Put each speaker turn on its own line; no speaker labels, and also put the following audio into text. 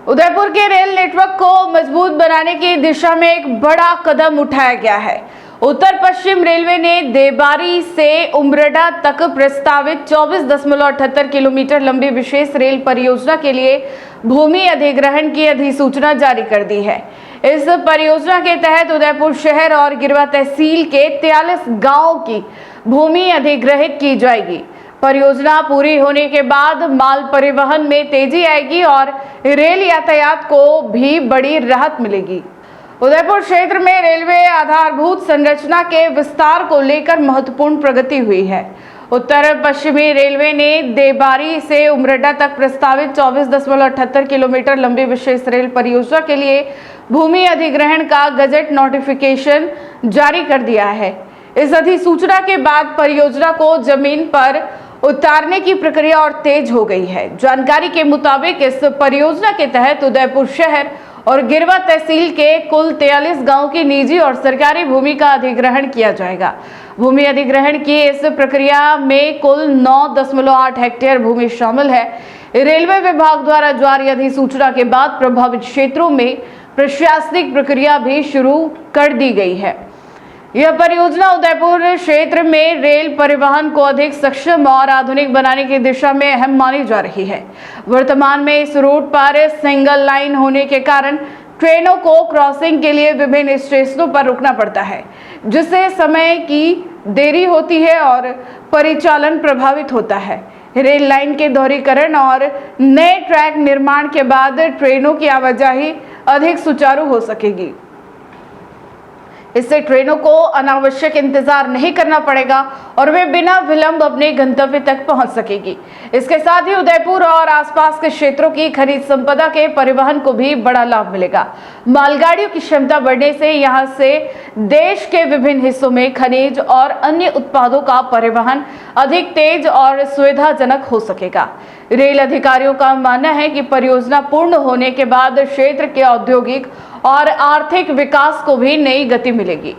उदयपुर के rail network को मजबूत बनाने की दिशा में एक बड़ा कदम उठाया गया है। उत्तर पश्चिम रेलवे ने देबारी से उमरडा तक प्रस्तावित 24.78 किलोमीटर लंबी विशेष रेल परियोजना के लिए भूमि अधिग्रहण की अधिसूचना जारी कर दी है। इस परियोजना के तहत उदयपुर शहर और गिरवा तहसील के 43 गांवों की भूमि अधिग्रहित की जाएगी। परियोजना पूरी होने के बाद माल परिवहन में तेजी आएगी और रेल यातायात को भी बड़ी राहत मिलेगी। उदयपुर क्षेत्र में रेलवे आधारभूत संरचना के विस्तार को लेकर महत्वपूर्ण प्रगति हुई है। उत्तर पश्चिमी रेलवे ने देबारी से उमरडा तक प्रस्तावित 24.78 किलोमीटर लंबी विशेष रेल परियोजना के लिए भूमि अधिग्रहण का गजट नोटिफिकेशन जारी कर दिया है। इस अधिसूचना के बाद परियोजना को जमीन पर उतारने की प्रक्रिया और तेज हो गई है। जानकारी के मुताबिक इस परियोजना के तहत उदयपुर शहर और गिरवा तहसील के कुल 43 गांवों की निजी और सरकारी भूमि का अधिग्रहण किया जाएगा। भूमि अधिग्रहण की इस प्रक्रिया में कुल 9.8 हेक्टेयर भूमि शामिल है। रेलवे विभाग द्वारा जारी अधिसूचना के बाद प्रभावित क्षेत्रों में प्रशासनिक प्रक्रिया भी शुरू कर दी गई है। यह परियोजना उदयपुर क्षेत्र में रेल परिवहन को अधिक सक्षम और आधुनिक बनाने की दिशा में अहम मानी जा रही है। वर्तमान में इस रूट पर सिंगल लाइन होने के कारण ट्रेनों को क्रॉसिंग के लिए विभिन्न स्टेशनों पर रुकना पड़ता है, जिससे समय की देरी होती है और परिचालन प्रभावित होता है। रेल लाइन के दोहरीकरण और नए ट्रैक निर्माण के बाद ट्रेनों की आवाजाही अधिक सुचारू हो सकेगी। इससे ट्रेनों को अनावश्यक इंतजार नहीं करना पड़ेगा और वे बिना विलंब अपने गंतव्य तक पहुंच सकेगी। इसके साथ ही उदयपुर और आसपास के क्षेत्रों की खनिज संपदा के परिवहन को भी बड़ा लाभ मिलेगा। मालगाड़ियों की क्षमता बढ़ने से यहां से देश के विभिन्न हिस्सों में खनिज और अन्य उत्पादों का परिवहन अधिक तेज और सुविधाजनक हो सकेगा। रेल अधिकारियों का मानना है कि परियोजना पूर्ण होने के बाद क्षेत्र के औद्योगिक और आर्थिक विकास को भी नई गति मिलेगी।